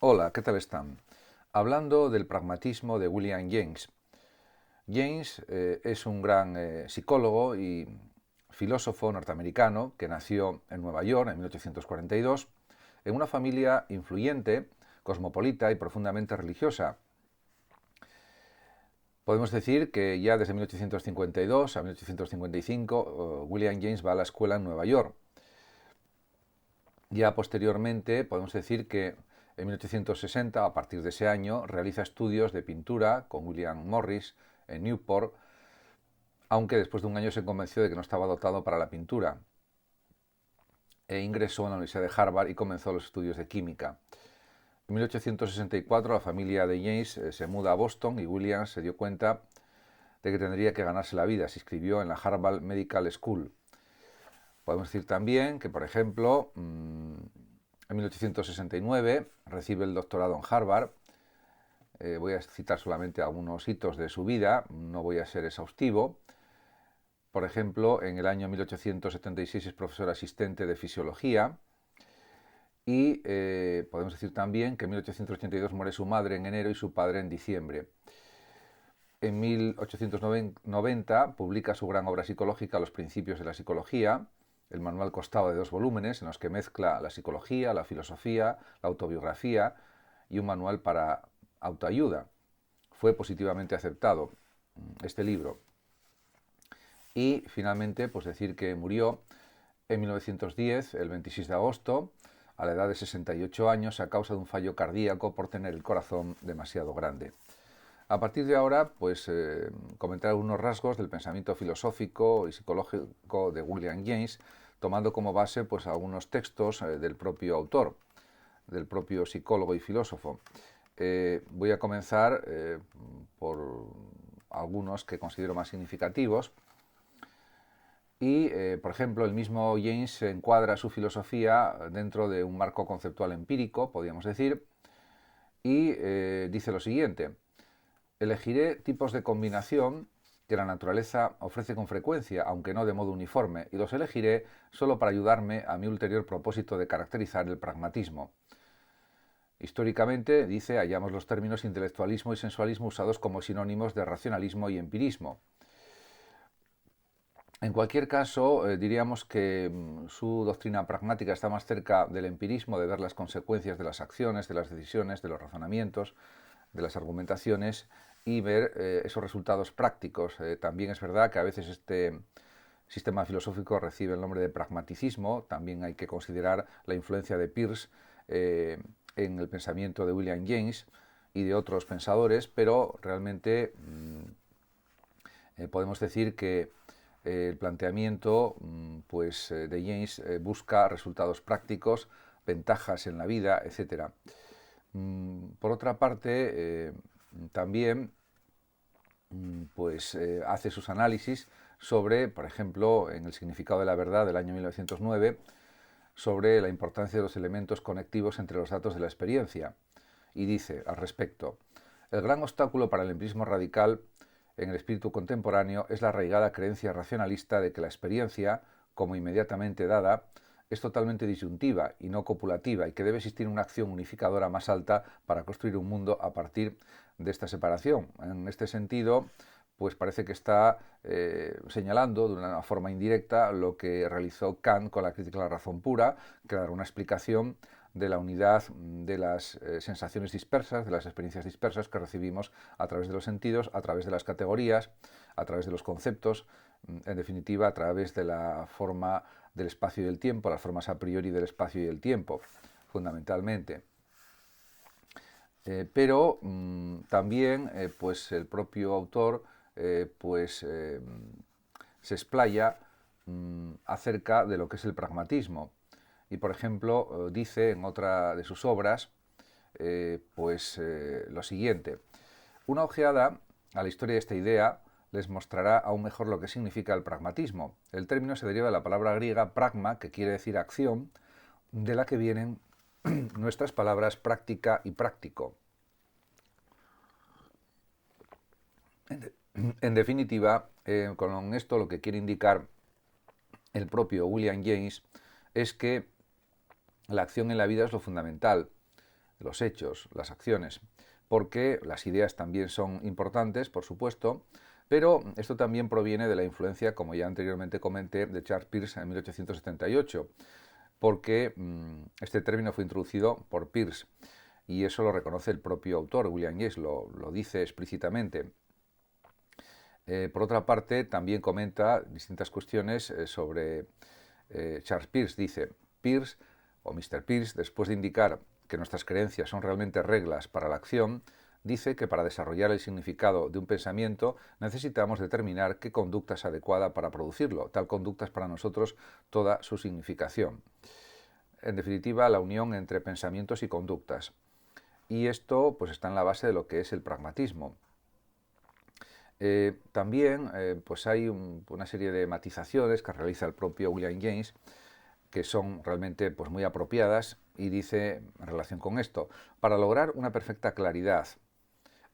Hola, ¿qué tal están? Hablando del pragmatismo de William James. James es un gran psicólogo y filósofo norteamericano que nació en Nueva York en 1842 en una familia influyente, cosmopolita y profundamente religiosa. Podemos decir que ya desde 1852 a 1855 William James va a la escuela en Nueva York. Ya posteriormente podemos decir que en 1860, a partir de ese año, realiza estudios de pintura con William Morris en Newport, aunque después de un año se convenció de que no estaba dotado para la pintura e ingresó en la Universidad de Harvard y comenzó los estudios de química. En 1864 la familia de James se muda a Boston y William se dio cuenta de que tendría que ganarse la vida. Se inscribió en la Harvard Medical School. Podemos decir también que, por ejemplo, en 1869 recibe el doctorado en Harvard. Voy a citar solamente algunos hitos de su vida, no voy a ser exhaustivo. Por ejemplo, en el año 1876 es profesor asistente de fisiología y podemos decir también que en 1882 muere su madre en enero y su padre en diciembre. En 1890 publica su gran obra psicológica Los principios de la psicología. El manual constaba de 2 volúmenes en los que mezcla la psicología, la filosofía, la autobiografía y un manual para autoayuda. Fue positivamente aceptado este libro. Y finalmente, pues decir que murió en 1910, el 26 de agosto, a la edad de 68 años, a causa de un fallo cardíaco por tener el corazón demasiado grande. A partir de ahora, pues comentar algunos rasgos del pensamiento filosófico y psicológico de William James, tomando como base pues algunos textos del propio autor, del propio psicólogo y filósofo. Voy a comenzar por algunos que considero más significativos. Y, por ejemplo, el mismo James encuadra su filosofía dentro de un marco conceptual empírico, podríamos decir, y dice lo siguiente: elegiré tipos de combinación que la naturaleza ofrece con frecuencia, aunque no de modo uniforme, y los elegiré solo para ayudarme a mi ulterior propósito de caracterizar el pragmatismo. Históricamente, dice, hallamos los términos intelectualismo y sensualismo usados como sinónimos de racionalismo y empirismo. En cualquier caso, diríamos que su doctrina pragmática está más cerca del empirismo, de ver las consecuencias de las acciones, de las decisiones, de los razonamientos, de las argumentaciones y ver esos resultados prácticos. También es verdad que a veces este sistema filosófico recibe el nombre de pragmaticismo. También hay que considerar la influencia de Peirce en el pensamiento de William James y de otros pensadores, pero realmente podemos decir que el planteamiento pues, de James busca resultados prácticos, ventajas en la vida, etc. Por otra parte, también pues, hace sus análisis sobre, por ejemplo, en el significado de la verdad del año 1909, sobre la importancia de los elementos conectivos entre los datos de la experiencia. Y dice al respecto: el gran obstáculo para el empirismo radical en el espíritu contemporáneo es la arraigada creencia racionalista de que la experiencia, como inmediatamente dada, es totalmente disyuntiva y no copulativa y que debe existir una acción unificadora más alta para construir un mundo a partir de esta separación. En este sentido, pues parece que está señalando de una forma indirecta lo que realizó Kant con la crítica a la razón pura, que era una explicación de la unidad de las sensaciones dispersas, de las experiencias dispersas que recibimos a través de los sentidos, a través de las categorías, a través de los conceptos, en definitiva, a través de la forma del espacio y del tiempo, las formas a priori del espacio y del tiempo, fundamentalmente. Pero también pues el propio autor pues se explaya acerca de lo que es el pragmatismo. Y, por ejemplo, dice en otra de sus obras pues lo siguiente: una ojeada a la historia de esta idea les mostrará aún mejor lo que significa el pragmatismo. El término se deriva de la palabra griega pragma, que quiere decir acción, de la que vienen nuestras palabras práctica y práctico. En definitiva, con esto lo que quiere indicar el propio William James es que la acción en la vida es lo fundamental. de los hechos, las acciones, porque las ideas también son importantes, por supuesto, pero esto también proviene de la influencia, como ya anteriormente comenté, de Charles Peirce en 1878, porque este término fue introducido por Peirce y eso lo reconoce el propio autor, William James, lo dice explícitamente. Por otra parte, también comenta distintas cuestiones sobre Charles Peirce. Dice, Peirce, o Mr. Peirce, después de indicar que nuestras creencias son realmente reglas para la acción, dice que para desarrollar el significado de un pensamiento necesitamos determinar qué conducta es adecuada para producirlo. Tal conducta es para nosotros toda su significación. En definitiva, la unión entre pensamientos y conductas. Y esto pues está en la base de lo que es el pragmatismo. También pues hay una serie de matizaciones que realiza el propio William James que son realmente pues, muy apropiadas y dice en relación con esto, para lograr una perfecta claridad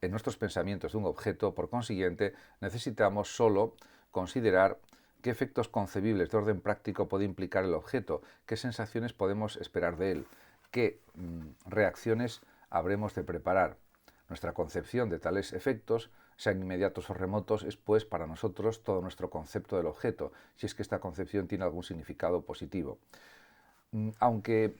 en nuestros pensamientos de un objeto, por consiguiente, necesitamos solo considerar qué efectos concebibles de orden práctico puede implicar el objeto, qué sensaciones podemos esperar de él, qué reacciones habremos de preparar. Nuestra concepción de tales efectos, sean inmediatos o remotos, es pues para nosotros todo nuestro concepto del objeto, si es que esta concepción tiene algún significado positivo. Aunque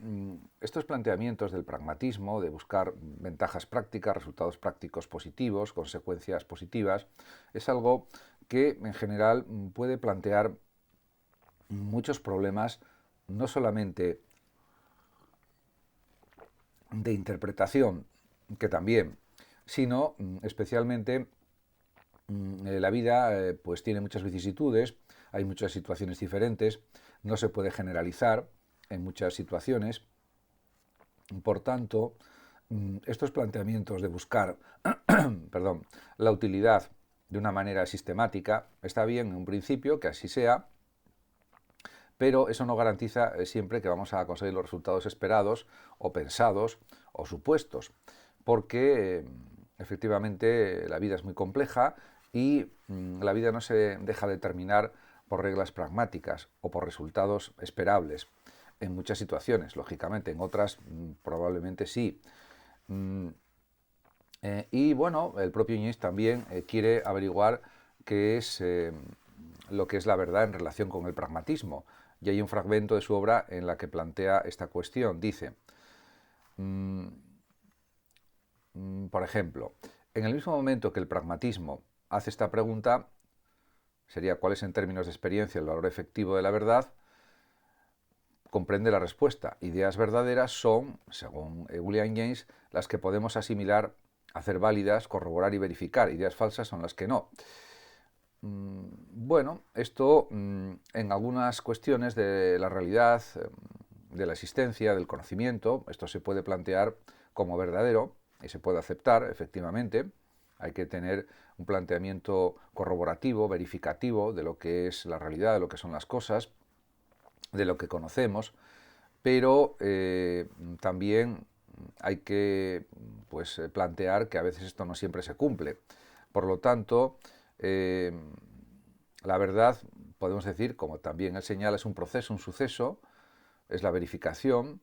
estos planteamientos del pragmatismo, de buscar ventajas prácticas, resultados prácticos positivos, consecuencias positivas, es algo que en general puede plantear muchos problemas, no solamente de interpretación, que también, sino especialmente la vida pues tiene muchas vicisitudes, hay muchas situaciones diferentes, no se puede generalizar en muchas situaciones. Por tanto, estos planteamientos de buscar perdón, la utilidad de una manera sistemática está bien en un principio, que así sea, pero eso no garantiza siempre que vamos a conseguir los resultados esperados o pensados o supuestos, porque efectivamente la vida es muy compleja y la vida no se deja determinar por reglas pragmáticas o por resultados esperables en muchas situaciones, lógicamente, en otras probablemente sí. Y bueno, el propio James también quiere averiguar qué es lo que es la verdad en relación con el pragmatismo. Y hay un fragmento de su obra en la que plantea esta cuestión. Dice, por ejemplo, en el mismo momento que el pragmatismo hace esta pregunta, sería cuál es en términos de experiencia el valor efectivo de la verdad, comprende la respuesta. Ideas verdaderas son, según William James, las que podemos asimilar, hacer válidas, corroborar y verificar. Ideas falsas son las que no. Bueno, esto en algunas cuestiones de la realidad, de la existencia, del conocimiento, esto se puede plantear como verdadero y se puede aceptar, efectivamente. Hay que tener un planteamiento corroborativo, verificativo de lo que es la realidad, de lo que son las cosas, de lo que conocemos, pero también hay que pues, plantear que a veces esto no siempre se cumple. Por lo tanto, la verdad, podemos decir, como también él señala, es un proceso, un suceso, es la verificación,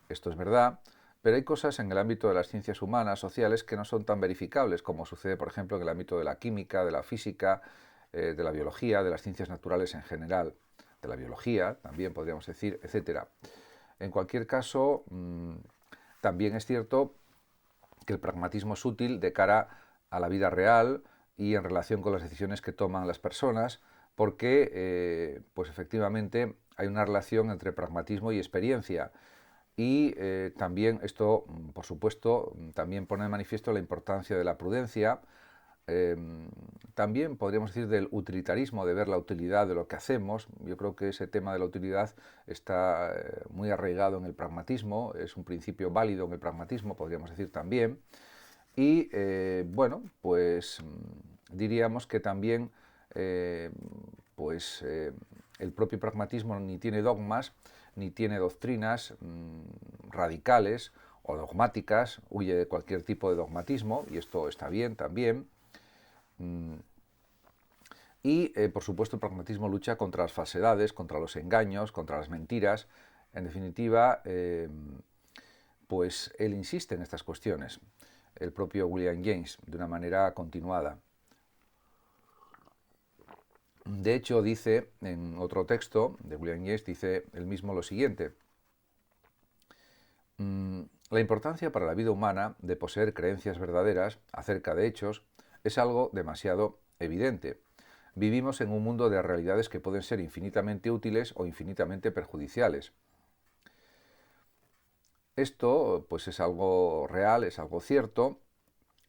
esto es verdad, pero hay cosas en el ámbito de las ciencias humanas, sociales, que no son tan verificables, como sucede, por ejemplo, en el ámbito de la química, de la física, de la biología, de las ciencias naturales en general, de la biología, también podríamos decir, etc. En cualquier caso, también es cierto que el pragmatismo es útil de cara a la vida real y en relación con las decisiones que toman las personas, porque pues efectivamente hay una relación entre pragmatismo y experiencia. Y también esto, por supuesto, también pone de manifiesto la importancia de la prudencia, también podríamos decir del utilitarismo, de ver la utilidad de lo que hacemos. Yo creo que ese tema de la utilidad está muy arraigado en el pragmatismo, es un principio válido en el pragmatismo, podríamos decir también. Y bueno, pues diríamos que también pues, el propio pragmatismo ni tiene dogmas, ni tiene doctrinas radicales o dogmáticas, huye de cualquier tipo de dogmatismo, y esto está bien también. Y, por supuesto, el pragmatismo lucha contra las falsedades, contra los engaños, contra las mentiras. En definitiva, pues él insiste en estas cuestiones, el propio William James, de una manera continuada. De hecho, dice en otro texto de William James, dice él mismo lo siguiente: la importancia para la vida humana de poseer creencias verdaderas acerca de hechos es algo demasiado evidente. Vivimos en un mundo de realidades que pueden ser infinitamente útiles o infinitamente perjudiciales. Esto pues es algo real, es algo cierto.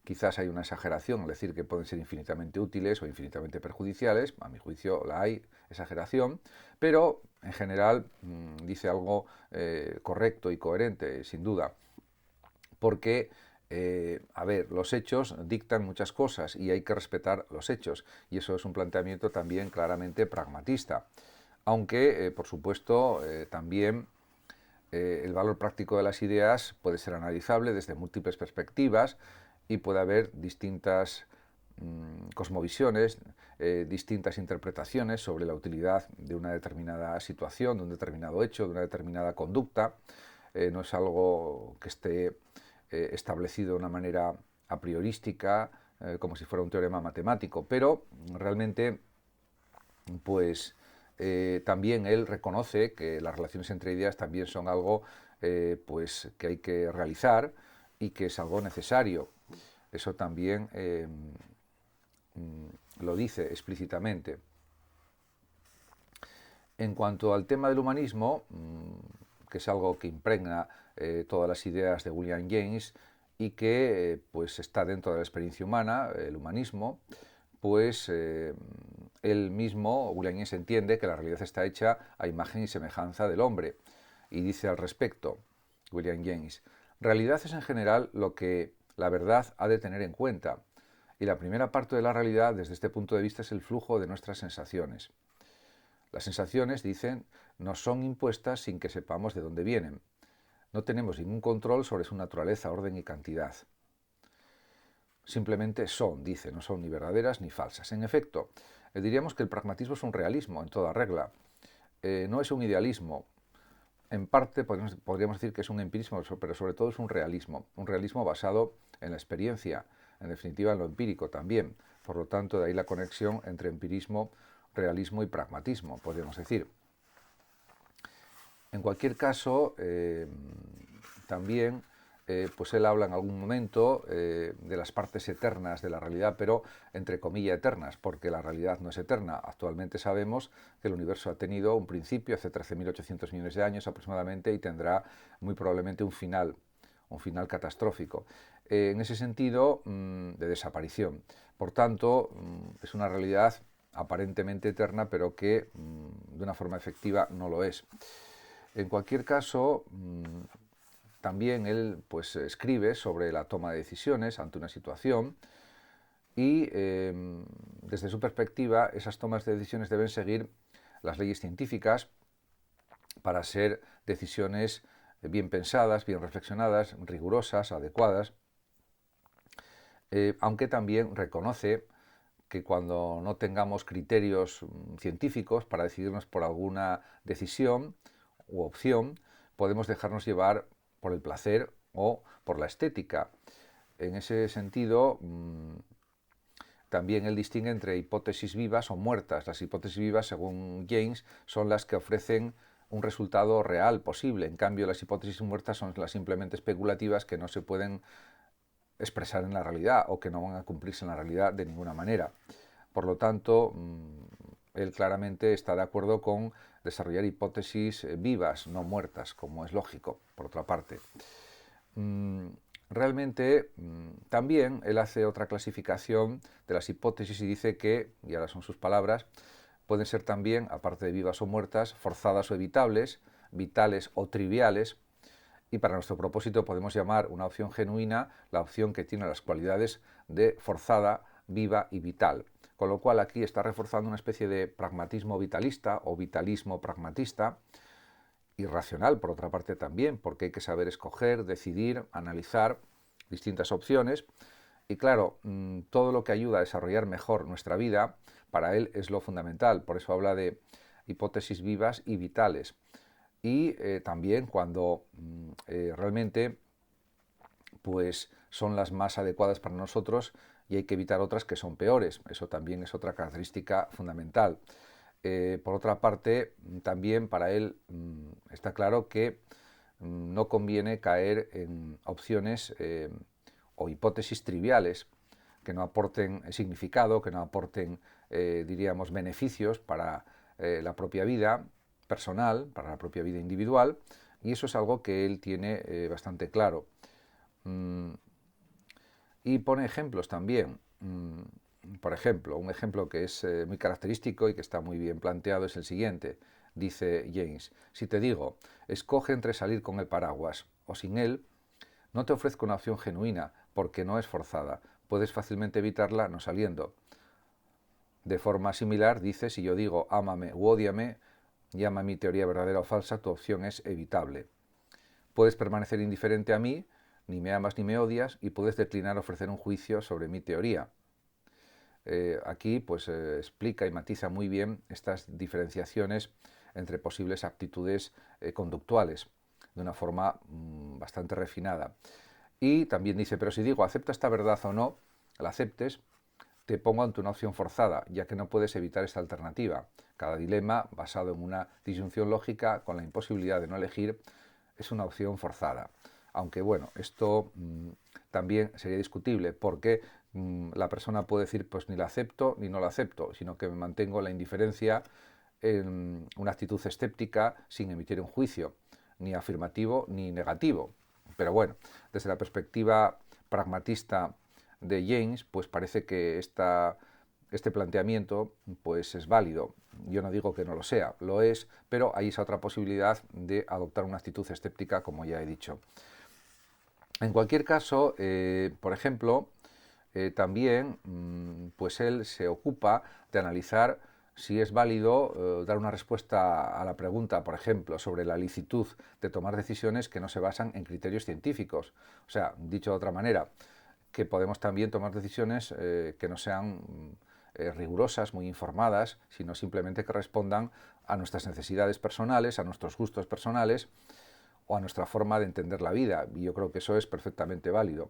Quizás hay una exageración al decir que pueden ser infinitamente útiles o infinitamente perjudiciales. A mi juicio la hay exageración, pero en general dice algo correcto y coherente, sin duda. Porque, a ver, los hechos dictan muchas cosas y hay que respetar los hechos. Y eso es un planteamiento también claramente pragmatista. Aunque, por supuesto, también el valor práctico de las ideas puede ser analizable desde múltiples perspectivas y puede haber distintas cosmovisiones, distintas interpretaciones sobre la utilidad de una determinada situación, de un determinado hecho, de una determinada conducta. No es algo que esté establecido de una manera a priorística, como si fuera un teorema matemático, pero realmente pues también él reconoce que las relaciones entre ideas también son algo pues que hay que realizar y que es algo necesario. Eso también lo dice explícitamente. En cuanto al tema del humanismo, que es algo que impregna todas las ideas de William James y que pues está dentro de la experiencia humana, el humanismo, pues él mismo, William James, entiende que la realidad está hecha a imagen y semejanza del hombre. Y dice al respecto, William James: realidad es en general lo que la verdad ha de tener en cuenta. Y la primera parte de la realidad, desde este punto de vista, es el flujo de nuestras sensaciones. Las sensaciones, dicen, nos son impuestas sin que sepamos de dónde vienen. No tenemos ningún control sobre su naturaleza, orden y cantidad. Simplemente son, dice, no son ni verdaderas ni falsas. En efecto, diríamos que el pragmatismo es un realismo en toda regla. No es un idealismo. En parte podríamos decir que es un empirismo, pero sobre todo es un realismo basado en la experiencia, en definitiva en lo empírico también. Por lo tanto, de ahí la conexión entre empirismo, realismo y pragmatismo, podríamos decir. En cualquier caso, también pues él habla en algún momento de las partes eternas de la realidad, pero entre comillas eternas, porque la realidad no es eterna. Actualmente sabemos que el universo ha tenido un principio hace 13.800 millones de años aproximadamente y tendrá muy probablemente un final catastrófico. En ese sentido, de desaparición. Por tanto, es una realidad aparentemente eterna, pero que de una forma efectiva no lo es. En cualquier caso, también él pues escribe sobre la toma de decisiones ante una situación y desde su perspectiva esas tomas de decisiones deben seguir las leyes científicas para ser decisiones bien pensadas, bien reflexionadas, rigurosas, adecuadas, aunque también reconoce que cuando no tengamos criterios científicos para decidirnos por alguna decisión u opción, podemos dejarnos llevar por el placer o por la estética. En ese sentido, también él distingue entre hipótesis vivas o muertas. Las hipótesis vivas, según James, son las que ofrecen un resultado real posible. En cambio, las hipótesis muertas son las simplemente especulativas que no se pueden expresar en la realidad o que no van a cumplirse en la realidad de ninguna manera. Por lo tanto, él claramente está de acuerdo con desarrollar hipótesis vivas, no muertas, como es lógico, por otra parte. Realmente, también él hace otra clasificación de las hipótesis y dice que, y ahora son sus palabras, pueden ser también, aparte de vivas o muertas, forzadas o evitables, vitales o triviales, y para nuestro propósito podemos llamar una opción genuina la opción que tiene las cualidades de forzada, viva y vital. Con lo cual aquí está reforzando una especie de pragmatismo vitalista o vitalismo pragmatista, y racional por otra parte también, porque hay que saber escoger, decidir, analizar distintas opciones. Y claro, todo lo que ayuda a desarrollar mejor nuestra vida, para él es lo fundamental. Por eso habla de hipótesis vivas y vitales. Y también cuando realmente pues son las más adecuadas para nosotros y hay que evitar otras que son peores. Eso también es otra característica fundamental. Por otra parte, también para él está claro que no conviene caer en opciones o hipótesis triviales que no aporten significado, que no aporten, diríamos, beneficios para la propia vida personal, para la propia vida individual, y eso es algo que él tiene bastante claro. Y pone ejemplos también. Por ejemplo, un ejemplo que es muy característico y que está muy bien planteado es el siguiente. Dice James: si te digo, escoge entre salir con el paraguas o sin él, no te ofrezco una opción genuina, porque no es forzada. Puedes fácilmente evitarla no saliendo. De forma similar, dice, si yo digo ámame u ódiame, llama mi teoría verdadera o falsa, tu opción es evitable. Puedes permanecer indiferente a mí, ni me amas ni me odias, y puedes declinar ofrecer un juicio sobre mi teoría. Aquí pues explica y matiza muy bien estas diferenciaciones entre posibles aptitudes conductuales de una forma bastante refinada. Y también dice, pero si digo acepta esta verdad o no, la aceptes, te pongo ante una opción forzada, ya que no puedes evitar esta alternativa. Cada dilema, basado en una disyunción lógica con la imposibilidad de no elegir, es una opción forzada. Aunque bueno, esto también sería discutible, porque la persona puede decir, pues ni la acepto ni no la acepto, sino que me mantengo en la indiferencia, en una actitud escéptica, sin emitir un juicio, ni afirmativo ni negativo. Pero bueno, desde la perspectiva pragmatista de James, pues parece que este planteamiento pues es válido. Yo no digo que no lo sea, lo es, pero hay esa otra posibilidad de adoptar una actitud escéptica, como ya he dicho. En cualquier caso, por ejemplo, también pues él se ocupa de analizar si es válido dar una respuesta a la pregunta, por ejemplo, sobre la licitud de tomar decisiones que no se basan en criterios científicos. O sea, dicho de otra manera, que podemos también tomar decisiones que no sean rigurosas, muy informadas, sino simplemente que respondan a nuestras necesidades personales, a nuestros gustos personales o a nuestra forma de entender la vida. Y yo creo que eso es perfectamente válido.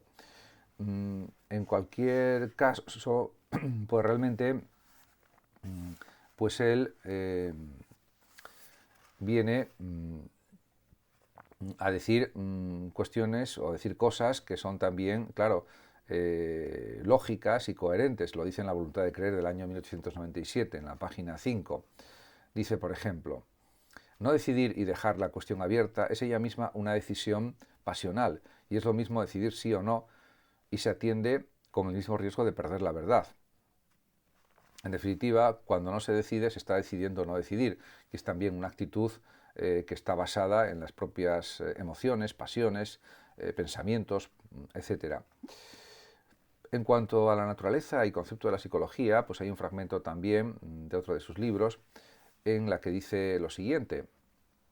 En cualquier caso, pues realmente, pues él viene a decir cuestiones o decir cosas que son también, claro, lógicas y coherentes. Lo dice en La voluntad de creer del año 1897, en la página 5. Dice, por ejemplo, no decidir y dejar la cuestión abierta es ella misma una decisión pasional, y es lo mismo decidir sí o no, y se atiende con el mismo riesgo de perder la verdad. En definitiva, cuando no se decide, se está decidiendo no decidir, y es también una actitud que está basada en las propias emociones, pasiones, pensamientos, etc. En cuanto a la naturaleza y concepto de la psicología, pues hay un fragmento también de otro de sus libros en la que dice lo siguiente,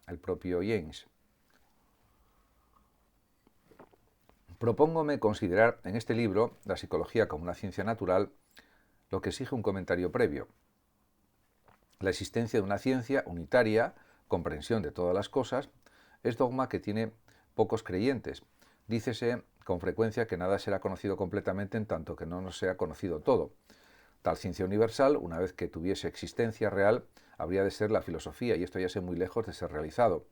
el propio James: propóngome considerar en este libro la psicología como una ciencia natural, lo que exige un comentario previo. La existencia de una ciencia unitaria, comprensión de todas las cosas, es dogma que tiene pocos creyentes. Dícese con frecuencia que nada será conocido completamente en tanto que no nos sea conocido todo. Tal ciencia universal, una vez que tuviese existencia real, habría de ser la filosofía, y esto ya es muy lejos de ser realizado.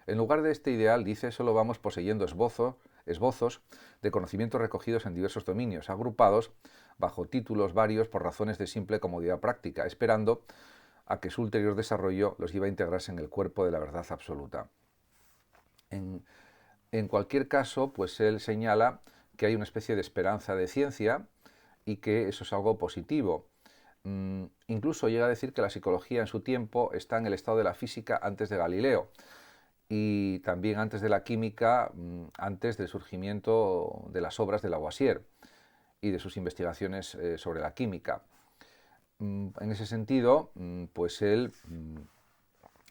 En lugar de este ideal, dice, solo vamos poseyendo esbozos de conocimientos recogidos en diversos dominios, agrupados bajo títulos varios por razones de simple comodidad práctica, esperando a que su ulterior desarrollo los lleve a integrarse en el cuerpo de la verdad absoluta. En cualquier caso, pues él señala que hay una especie de esperanza de ciencia y que eso es algo positivo. Incluso llega a decir que la psicología en su tiempo está en el estado de la física antes de Galileo, y también antes de la química, antes del surgimiento de las obras de Lavoisier y de sus investigaciones sobre la química. En ese sentido, pues él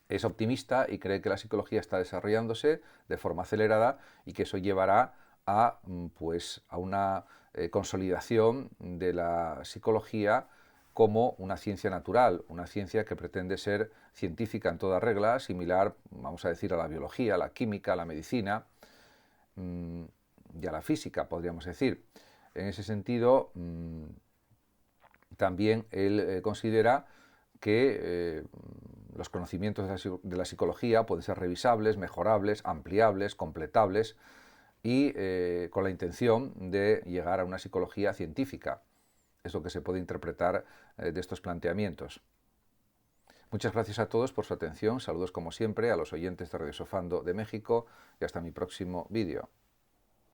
es optimista y cree que la psicología está desarrollándose de forma acelerada y que eso llevará a, pues, a una consolidación de la psicología como una ciencia natural, una ciencia que pretende ser científica en toda regla, similar, vamos a decir, a la biología, a la química, a la medicina. y a la física, podríamos decir. En ese sentido, también él considera que los conocimientos de la psicología pueden ser revisables, mejorables, ampliables, completables y con la intención de llegar a una psicología científica. Es lo que se puede interpretar de estos planteamientos. Muchas gracias a todos por su atención, saludos como siempre a los oyentes de Radio Sofando de México y hasta mi próximo vídeo.